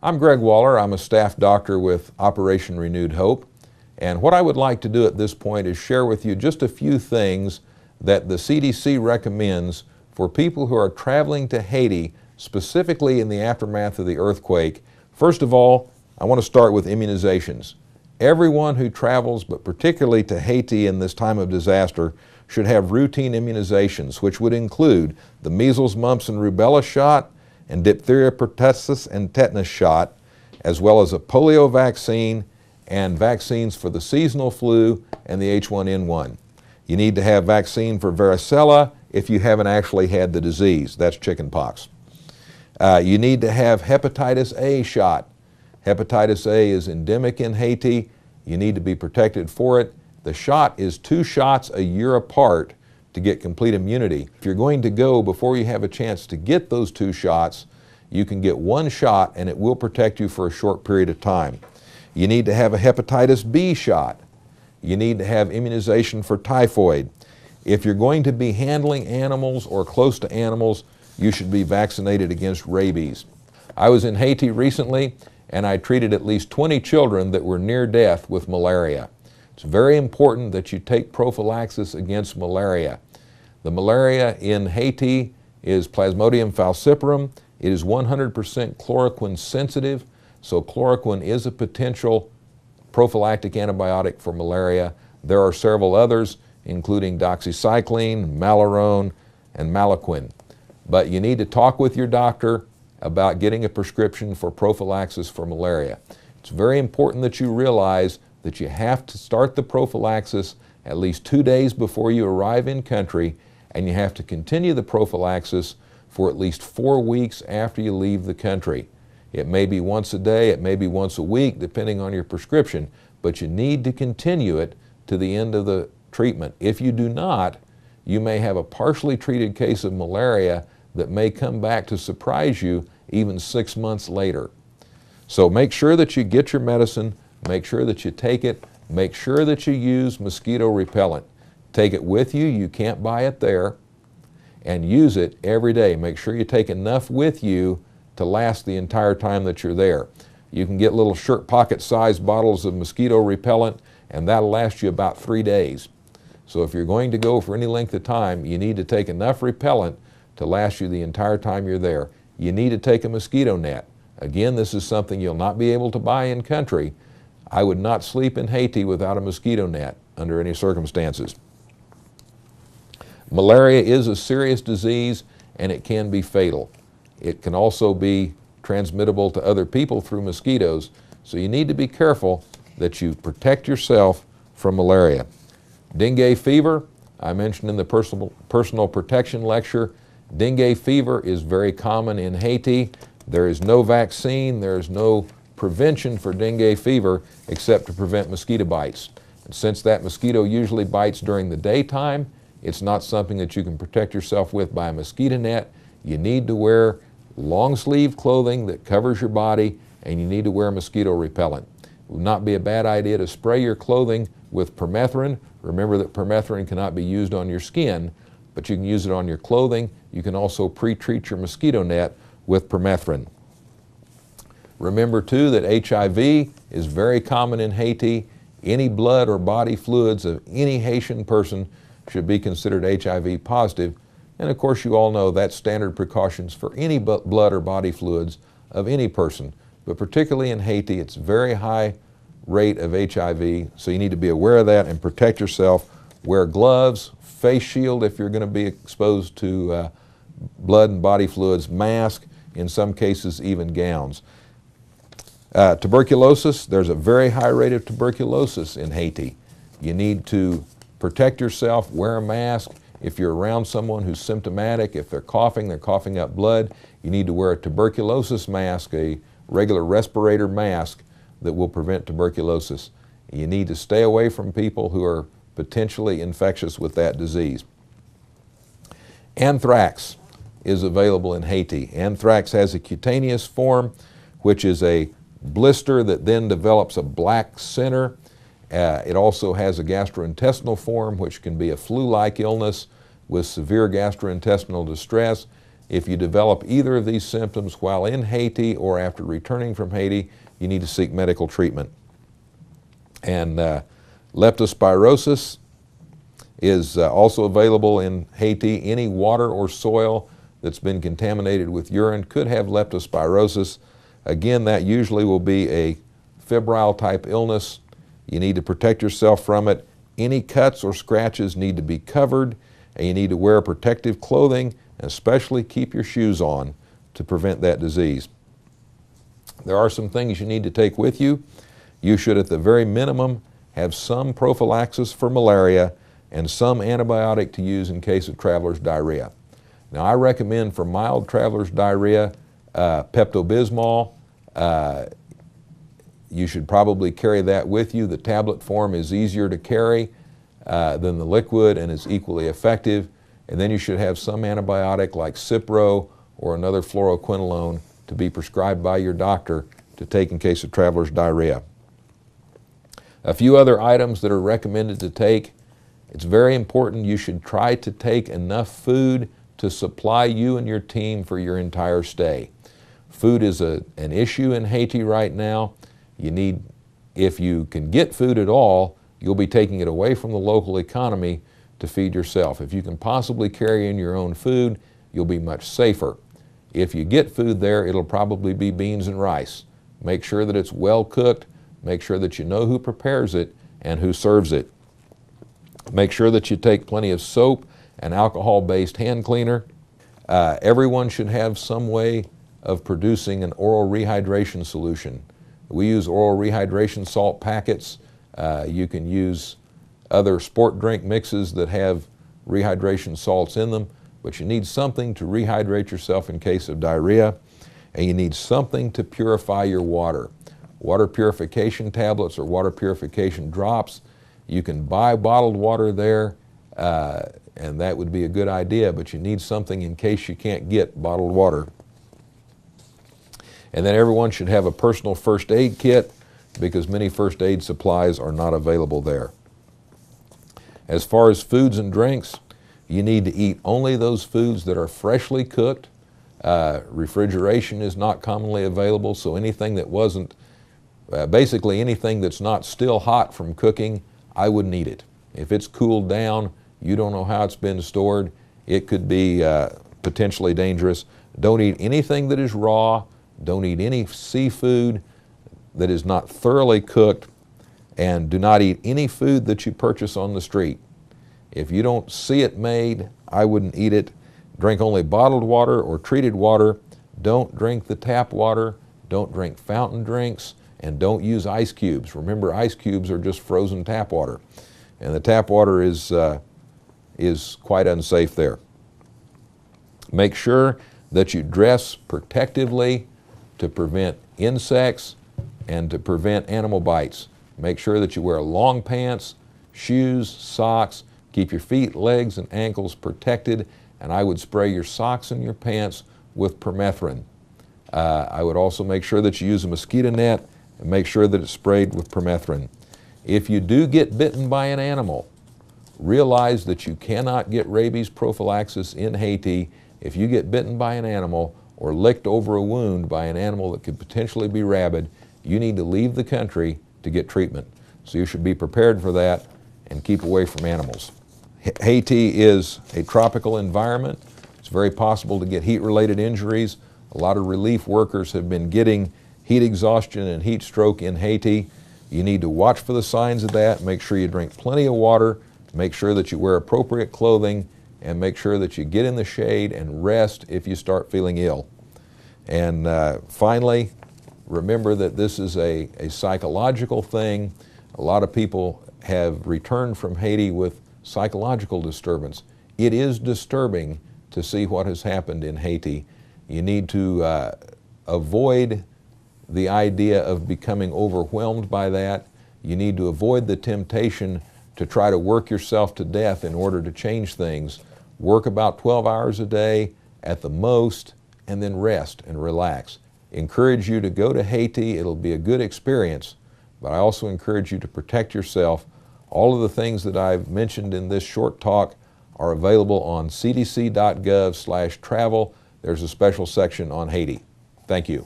I'm Greg Waller. I'm a staff doctor with Operation Renewed Hope. And what I would like to do at this point is share with you just a few things that the CDC recommends for people who are traveling to Haiti, specifically in the aftermath of the earthquake. First of all, I want to start with immunizations. Everyone who travels, but particularly to Haiti in this time of disaster, should have routine immunizations, which would include the measles, mumps, and rubella shot, and diphtheria, pertussis, and tetanus shot, as well as a polio vaccine and vaccines for the seasonal flu and the H1N1. You need to have vaccine for varicella if you haven't actually had the disease. That's chickenpox. You need to have hepatitis A shot. Hepatitis A is endemic in Haiti. You need to be protected for it. The shot is 2 shots a year apart to get complete immunity. If you're going to go before you have a chance to get those 2 shots, you can get 1 shot and it will protect you for a short period of time. You need to have a hepatitis B shot. You need to have immunization for typhoid. If you're going to be handling animals or close to animals, you should be vaccinated against rabies. I was in Haiti recently and I treated at least 20 children that were near death with malaria. It's very important that you take prophylaxis against malaria. The malaria in Haiti is Plasmodium falciparum. It is 100% chloroquine sensitive, so chloroquine is a potential prophylactic antibiotic for malaria. There are several others, including doxycycline, malarone, and malaquin. But you need to talk with your doctor about getting a prescription for prophylaxis for malaria. It's very important that you realize that you have to start the prophylaxis at least 2 days before you arrive in country, and you have to continue the prophylaxis for at least 4 weeks after you leave the country. It may be once a day, it may be once a week, depending on your prescription, but you need to continue it to the end of the treatment. If you do not, you may have a partially treated case of malaria that may come back to surprise you even 6 months later. So make sure that you get your medicine, make sure that you take it, make sure that you use mosquito repellent. Take it with you, you can't buy it there, and use it every day. Make sure you take enough with you to last the entire time that you're there. You can get little shirt pocket sized bottles of mosquito repellent and that'll last you about 3 days. So if you're going to go for any length of time, you need to take enough repellent to last you the entire time you're there. You need to take a mosquito net. Again, this is something you'll not be able to buy in country. I would not sleep in Haiti without a mosquito net under any circumstances. Malaria is a serious disease and it can be fatal. It can also be transmittable to other people through mosquitoes, so you need to be careful that you protect yourself from malaria. Dengue fever, I mentioned in the personal protection lecture. Dengue fever is very common in Haiti. There is no vaccine, there is no prevention for dengue fever except to prevent mosquito bites. And since that mosquito usually bites during the daytime, it's not something that you can protect yourself with by a mosquito net. You need to wear long sleeve clothing that covers your body, and you need to wear mosquito repellent. It would not be a bad idea to spray your clothing with permethrin. Remember that permethrin cannot be used on your skin, but you can use it on your clothing. You can also pre-treat your mosquito net with permethrin. Remember too that HIV is very common in Haiti. Any blood or body fluids of any Haitian person should be considered HIV positive. And of course you all know that's standard precautions for any blood or body fluids of any person. But particularly in Haiti, it's a very high rate of HIV, so you need to be aware of that and protect yourself. Wear gloves, face shield if you're going to be exposed to blood and body fluids, mask, in some cases even gowns. Tuberculosis, there's a very high rate of tuberculosis in Haiti. You need to protect yourself, wear a mask. If you're around someone who's symptomatic, if they're coughing up blood, you need to wear a tuberculosis mask, a regular respirator mask that will prevent tuberculosis. You need to stay away from people who are potentially infectious with that disease. Anthrax is available in Haiti. Anthrax has a cutaneous form, which is a blister that then develops a black center. It also has a gastrointestinal form, which can be a flu-like illness with severe gastrointestinal distress. If you develop either of these symptoms while in Haiti or after returning from Haiti, you need to seek medical treatment. And leptospirosis is also available in Haiti. Any water or soil that's been contaminated with urine could have leptospirosis. Again, that usually will be a febrile type illness. You need to protect yourself from it. Any cuts or scratches need to be covered, and you need to wear protective clothing, and especially keep your shoes on to prevent that disease. There are some things you need to take with you. You should, at the very minimum, have some prophylaxis for malaria and some antibiotic to use in case of traveler's diarrhea. Now, I recommend for mild traveler's diarrhea Pepto-Bismol. You should probably carry that with you. The tablet form is easier to carry than the liquid and is equally effective. And then you should have some antibiotic like Cipro or another fluoroquinolone to be prescribed by your doctor to take in case of traveler's diarrhea. A few other items that are recommended to take. It's very important you should try to take enough food to supply you and your team for your entire stay. Food is an issue in Haiti right now. You need, if you can get food at all, you'll be taking it away from the local economy to feed yourself. If you can possibly carry in your own food, you'll be much safer. If you get food there, it'll probably be beans and rice. Make sure that it's well cooked. Make sure that you know who prepares it and who serves it. Make sure that you take plenty of soap and alcohol-based hand cleaner. Everyone should have some way of producing an oral rehydration solution. We use oral rehydration salt packets. You can use other sport drink mixes that have rehydration salts in them, but you need something to rehydrate yourself in case of diarrhea, and you need something to purify your water. Water purification tablets or water purification drops. You can buy bottled water there, and that would be a good idea, but you need something in case you can't get bottled water. And then everyone should have a personal first aid kit because many first aid supplies are not available there. As far as foods and drinks, you need to eat only those foods that are freshly cooked. Refrigeration is not commonly available, so anything that wasn't, basically anything that's not still hot from cooking, I wouldn't eat it. If it's cooled down, you don't know how it's been stored, it could be potentially dangerous. Don't eat anything that is raw. Don't eat any seafood that is not thoroughly cooked, and do not eat any food that you purchase on the street. If you don't see it made, I wouldn't eat it. Drink only bottled water or treated water. Don't drink the tap water. Don't drink fountain drinks, and don't use ice cubes. Remember, ice cubes are just frozen tap water, and the tap water is quite unsafe there. Make sure that you dress protectively to prevent insects and to prevent animal bites. Make sure that you wear long pants, shoes, socks. Keep your feet, legs, and ankles protected, and I would spray your socks and your pants with permethrin. I would also make sure that you use a mosquito net and make sure that it's sprayed with permethrin. If you do get bitten by an animal, realize that you cannot get rabies prophylaxis in Haiti. If you get bitten by an animal or licked over a wound by an animal that could potentially be rabid, you need to leave the country to get treatment. So you should be prepared for that and keep away from animals. Haiti is a tropical environment. It's very possible to get heat-related injuries. A lot of relief workers have been getting heat exhaustion and heat stroke in Haiti. You need to watch for the signs of that. Make sure you drink plenty of water. Make sure that you wear appropriate clothing, and make sure that you get in the shade and rest if you start feeling ill. And finally, remember that this is a psychological thing. A lot of people have returned from Haiti with psychological disturbance. It is disturbing to see what has happened in Haiti. You need to avoid the idea of becoming overwhelmed by that. You need to avoid the temptation to try to work yourself to death in order to change things. Work about 12 hours a day at the most, and then rest and relax. Encourage you to go to Haiti. It'll be a good experience, but I also encourage you to protect yourself. All of the things that I've mentioned in this short talk are available on cdc.gov/travel. there's a special section on Haiti. Thank you.